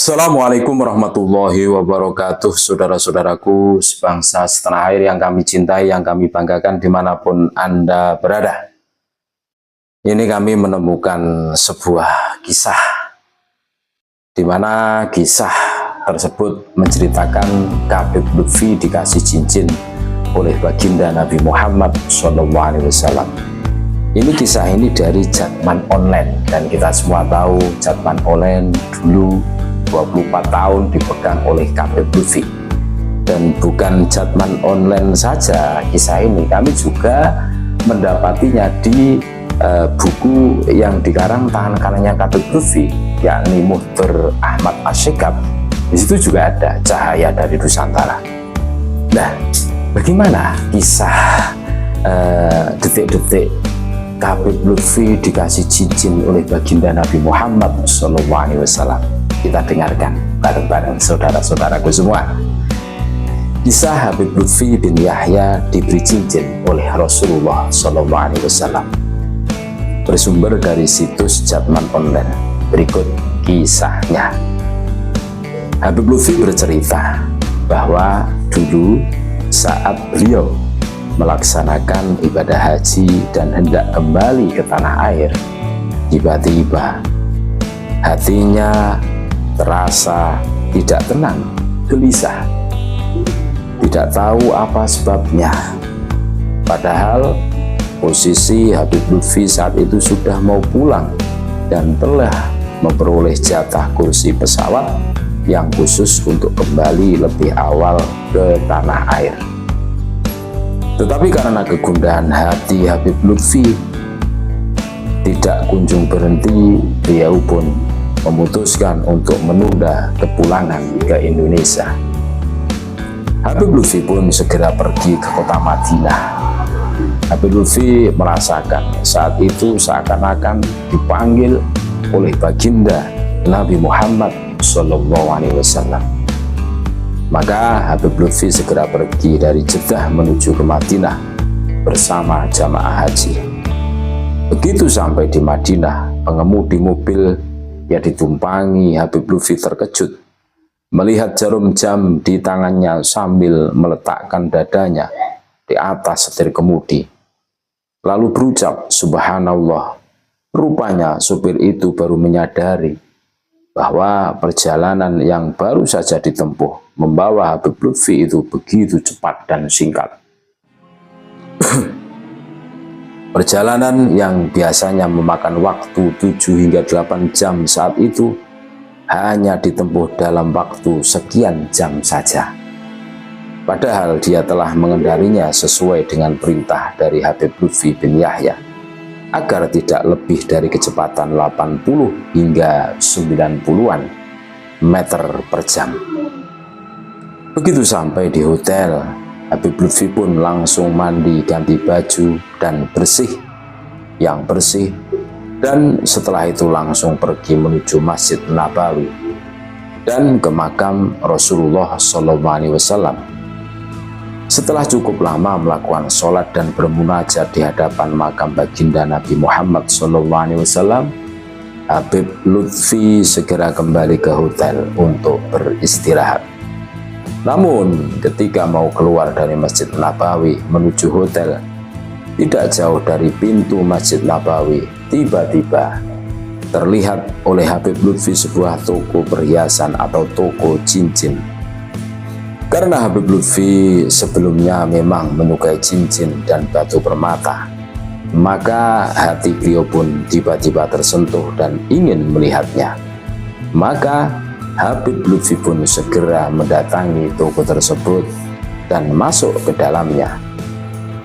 Assalamualaikum warahmatullahi wabarakatuh, saudara-saudaraku sebangsa setanah air yang kami cintai, yang kami banggakan dimanapun Anda berada. Ini kami menemukan sebuah kisah, di mana kisah tersebut menceritakan Habib Lutfi dikasih cincin oleh baginda Nabi Muhammad SAW. Ini kisah ini dari Jatman Online, dan kita semua tahu Jatman Online dulu 24 tahun dipegang oleh Habib Lutfi. Dan bukan Jatman Online saja kisah ini, kami juga mendapatinya di buku yang dikarang tangan kanannya Habib Lutfi, yakni Mukhtar Ahmad Asy-Syikhab. Di situ juga ada Cahaya dari Nusantara. Nah, bagaimana kisah detik-detik Habib Lutfi dikasih cincin oleh baginda Nabi Muhammad SAW? Kita dengarkan bareng-bareng saudara-saudaraku semua. Kisah Habib Lutfi bin Yahya diberi cincin oleh Rasulullah SAW bersumber dari situs Jatman Online. Berikut kisahnya. Habib Lutfi bercerita bahwa dulu saat beliau melaksanakan ibadah haji dan hendak kembali ke tanah air, tiba-tiba hatinya terasa tidak tenang, gelisah, tidak tahu apa sebabnya. Padahal posisi Habib Lutfi saat itu sudah mau pulang dan telah memperoleh jatah kursi pesawat yang khusus untuk kembali lebih awal ke tanah air. Tetapi karena kegundahan hati Habib Lutfi tidak kunjung berhenti, beliau pun memutuskan untuk menunda kepulangan ke Indonesia. Habib Lutfi pun segera pergi ke kota Madinah. Habib Lutfi merasakan saat itu seakan-akan dipanggil oleh baginda Nabi Muhammad SAW. Maka Habib Lutfi segera pergi dari Jeddah menuju ke Madinah bersama jamaah haji. Begitu sampai di Madinah, pengemudi mobil yang ditumpangi Habib Lutfi terkejut melihat jarum jam di tangannya sambil meletakkan dadanya di atas setir kemudi. Lalu berucap, "Subhanallah." Rupanya supir itu baru menyadari bahwa perjalanan yang baru saja ditempuh membawa Habib Lutfi itu begitu cepat dan singkat. Perjalanan yang biasanya memakan waktu 7 hingga 8 jam saat itu hanya ditempuh dalam waktu sekian jam saja. Padahal dia telah mengendarinya sesuai dengan perintah dari Habib Lutfi bin Yahya agar tidak lebih dari kecepatan 80 hingga 90-an meter per jam. Begitu sampai di hotel, Habib Lutfi pun langsung mandi, ganti baju dan bersih, dan setelah itu langsung pergi menuju Masjid Nabawi dan ke makam Rasulullah SAW. Setelah cukup lama melakukan sholat dan bermunajat di hadapan makam baginda Nabi Muhammad SAW, Habib Lutfi segera kembali ke hotel untuk beristirahat. Namun ketika mau keluar dari Masjid Nabawi menuju hotel, tidak jauh dari pintu Masjid Nabawi, tiba-tiba terlihat oleh Habib Lutfi sebuah toko perhiasan atau toko cincin. Karena Habib Lutfi sebelumnya memang menyukai cincin dan batu permata, maka hati beliau pun tiba-tiba tersentuh dan ingin melihatnya. Maka Habib Lutfi pun segera mendatangi toko tersebut dan masuk ke dalamnya.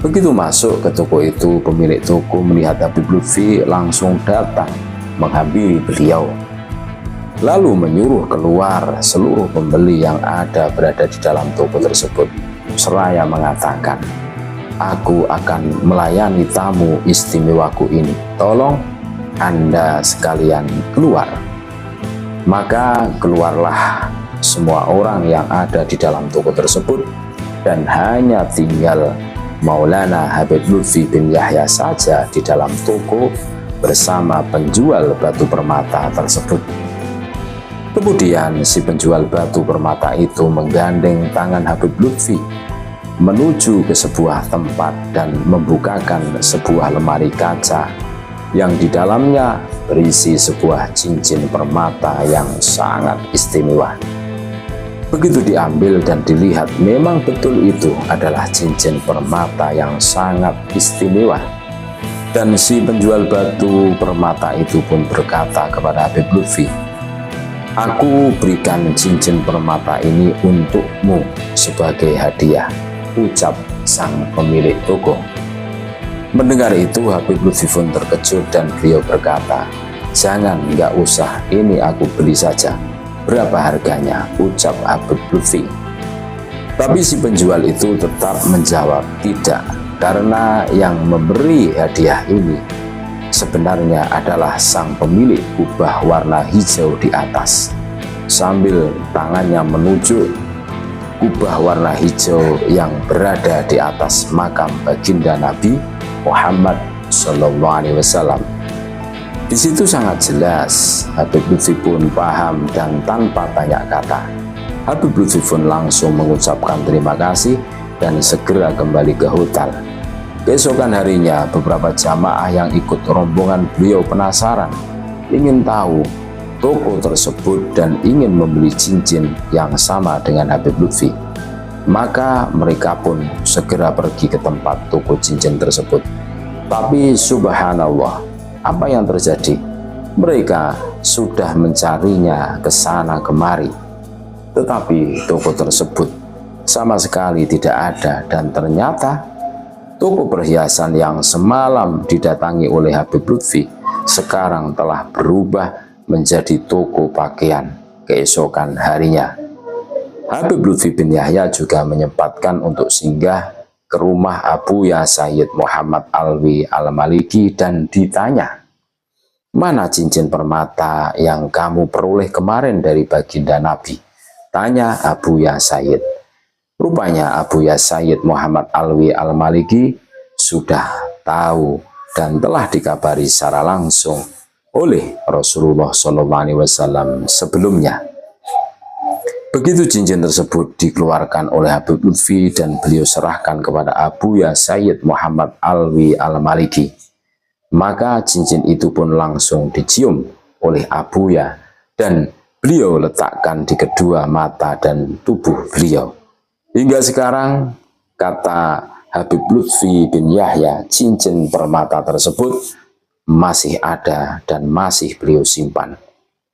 Begitu masuk ke toko itu, pemilik toko melihat Habib Lutfi langsung datang menghampiri beliau, lalu menyuruh keluar seluruh pembeli yang berada di dalam toko tersebut, seraya mengatakan, "Aku akan melayani tamu istimewaku ini, tolong Anda sekalian keluar." Maka keluarlah semua orang yang ada di dalam toko tersebut, dan hanya tinggal Maulana Habib Lutfi bin Yahya saja di dalam toko bersama penjual batu permata tersebut. Kemudian si penjual batu permata itu menggandeng tangan Habib Lutfi menuju ke sebuah tempat dan membukakan sebuah lemari kaca yang di dalamnya berisi sebuah cincin permata yang sangat istimewa. Begitu diambil dan dilihat, memang betul itu adalah cincin permata yang sangat istimewa. Dan si penjual batu permata itu pun berkata kepada Habib Lutfi, "Aku berikan cincin permata ini untukmu sebagai hadiah," ucap sang pemilik toko. Mendengar itu Habib Lutfi pun terkejut dan beliau berkata, "Jangan, nggak usah, ini aku beli saja." "Berapa harganya?" ucap Habib Lutfi. Tapi si penjual itu tetap menjawab tidak, karena yang memberi hadiah ini sebenarnya adalah sang pemilik kubah warna hijau di atas. Sambil tangannya menunjuk kubah warna hijau yang berada di atas makam baginda Nabi Muhammad SAW. Di situ sangat jelas Habib Lutfi pun paham, dan tanpa tanya kata Habib Lutfi pun langsung mengucapkan terima kasih dan segera kembali ke hotel. Keesokan harinya beberapa jamaah yang ikut rombongan beliau penasaran, ingin tahu toko tersebut dan ingin membeli cincin yang sama dengan Habib Lutfi. Maka mereka pun segera pergi ke tempat toko cincin tersebut. Tapi subhanallah, apa yang terjadi? Mereka sudah mencarinya ke sana kemari, tetapi toko tersebut sama sekali tidak ada. Dan ternyata toko perhiasan yang semalam didatangi oleh Habib Lutfi sekarang telah berubah menjadi toko pakaian keesokan harinya. Habib Lutfi bin Yahya juga menyempatkan untuk singgah ke rumah Abuya Sayyid Muhammad Alwi Al-Maliki dan ditanya, "Mana cincin permata yang kamu peroleh kemarin dari baginda Nabi?" tanya Abuya Sayyid. Rupanya Abuya Sayyid Muhammad Alwi Al-Maliki sudah tahu dan telah dikabari secara langsung oleh Rasulullah SAW sebelumnya. Begitu cincin tersebut dikeluarkan oleh Habib Lutfi dan beliau serahkan kepada Abuya Sayyid Muhammad Alwi Al-Maliki, maka cincin itu pun langsung dicium oleh Abuya dan beliau letakkan di kedua mata dan tubuh beliau. Hingga sekarang, kata Habib Lutfi bin Yahya, cincin permata tersebut masih ada dan masih beliau simpan.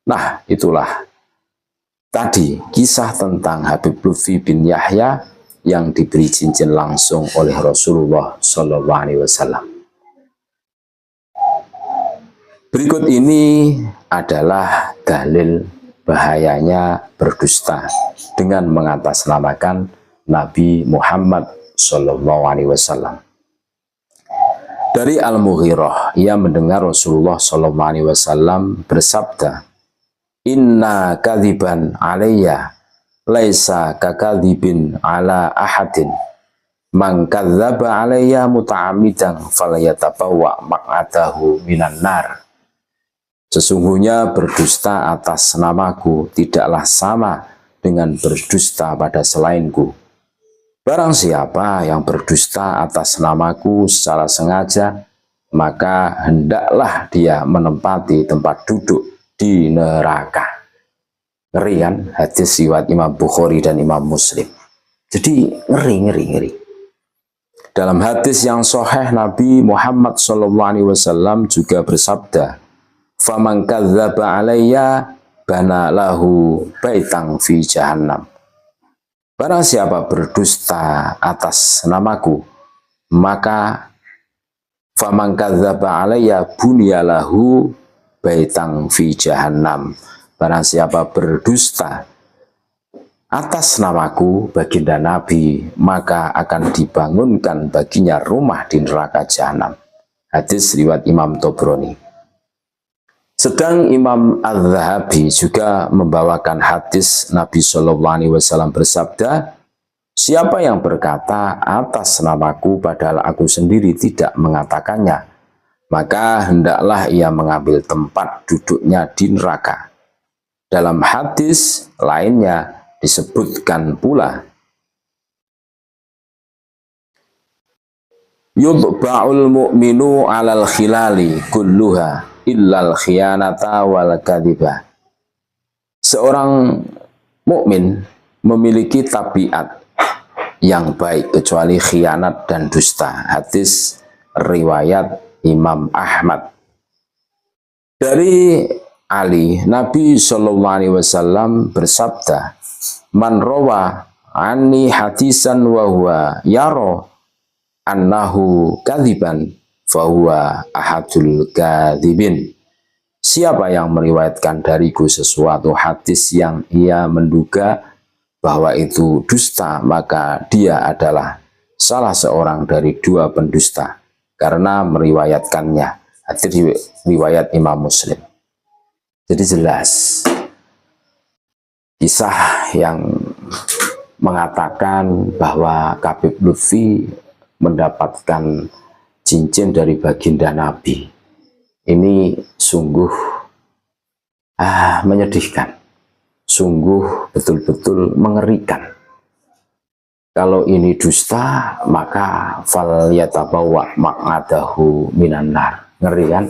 Nah, itulah tadi kisah tentang Habib Lutfi bin Yahya yang diberi cincin langsung oleh Rasulullah SAW. Berikut ini adalah dalil bahayanya berdusta dengan mengatasnamakan Nabi Muhammad SAW. Dari Al-Mughirah, ia mendengar Rasulullah SAW bersabda, "Inna kadhiban alayya laisa kakadhibin ala ahadin. Man kadzdzaba alayya muta'ammidan falyatabawa maq'adahu minan nar." Sesungguhnya berdusta atas namaku tidaklah sama dengan berdusta pada selainku. Barang siapa yang berdusta atas namaku secara sengaja, maka hendaklah dia menempati tempat duduk di neraka. Ngeri kan? Hadis riwayat Imam Bukhari dan Imam Muslim. Jadi ngeri. Dalam hadis yang sahih, Nabi Muhammad SAW juga bersabda, "Faman kadzdzaba alayya bana lahu baitang fi jahannam." Barang siapa berdusta atas namaku, maka faman kadzdzaba alayya bunyalahu baitang fi jahannam. Barang siapa berdusta atas namaku, baginda Nabi, maka akan dibangunkan baginya rumah di neraka jahanam. Hadis riwayat Imam Tobroni. Sedang Imam Az-Zahabi juga membawakan hadis Nabi SAW bersabda, "Siapa yang berkata atas namaku padahal aku sendiri tidak mengatakannya, maka hendaklah ia mengambil tempat duduknya di neraka." Dalam hadis lainnya disebutkan pula, yudba'ul mu'minu 'alal khilali kulluha illal khiyanata wal kadhiba. Seorang mukmin memiliki tabiat yang baik kecuali khianat dan dusta. Hadis riwayat Imam Ahmad. Dari Ali, Nabi Shallallahu Alaihi Wasallam bersabda, "Man rawa anni hadisan wa huwa yaro annahu kadziban, fahuwa ahadul kadzibin." Siapa yang meriwayatkan dariku sesuatu hadis yang ia menduga bahwa itu dusta, maka dia adalah salah seorang dari dua pendusta karena meriwayatkannya. Hadis riwayat Imam Muslim. Jadi jelas kisah yang mengatakan bahwa Khabib Lutfi mendapatkan cincin dari baginda Nabi ini sungguh menyedihkan, sungguh betul-betul mengerikan. Kalau ini dusta, maka fal yatabawa maq'adahu minan nar. Ngeri kan?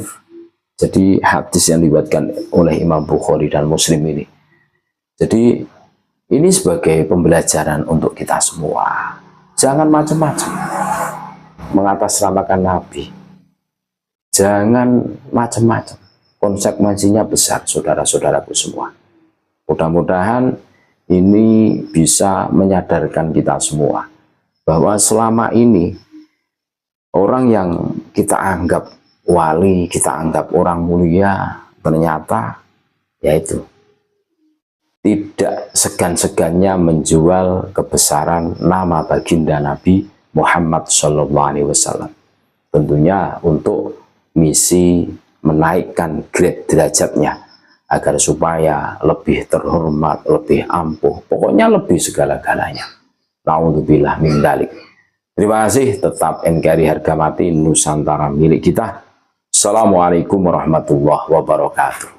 Jadi hadis yang dibuatkan oleh Imam Bukhari dan Muslim ini. Jadi ini sebagai pembelajaran untuk kita semua. Jangan macam-macam mengatasnamakan Nabi. Jangan macam-macam. Konsekuensinya besar, saudara-saudaraku semua. Mudah-mudahan ini bisa menyadarkan kita semua bahwa selama ini orang yang kita anggap wali, kita anggap orang mulia, ternyata yaitu tidak segan-segannya menjual kebesaran nama baginda Nabi Muhammad Shallallahu Alaihi Wasallam. Tentunya untuk misi menaikkan grade derajatnya agar supaya lebih terhormat, lebih ampuh, pokoknya lebih segala-galanya. Naudzubillah min dzalik. Terima kasih, tetap NKRI harga mati Nusantara milik kita. Assalamualaikum warahmatullahi wabarakatuh.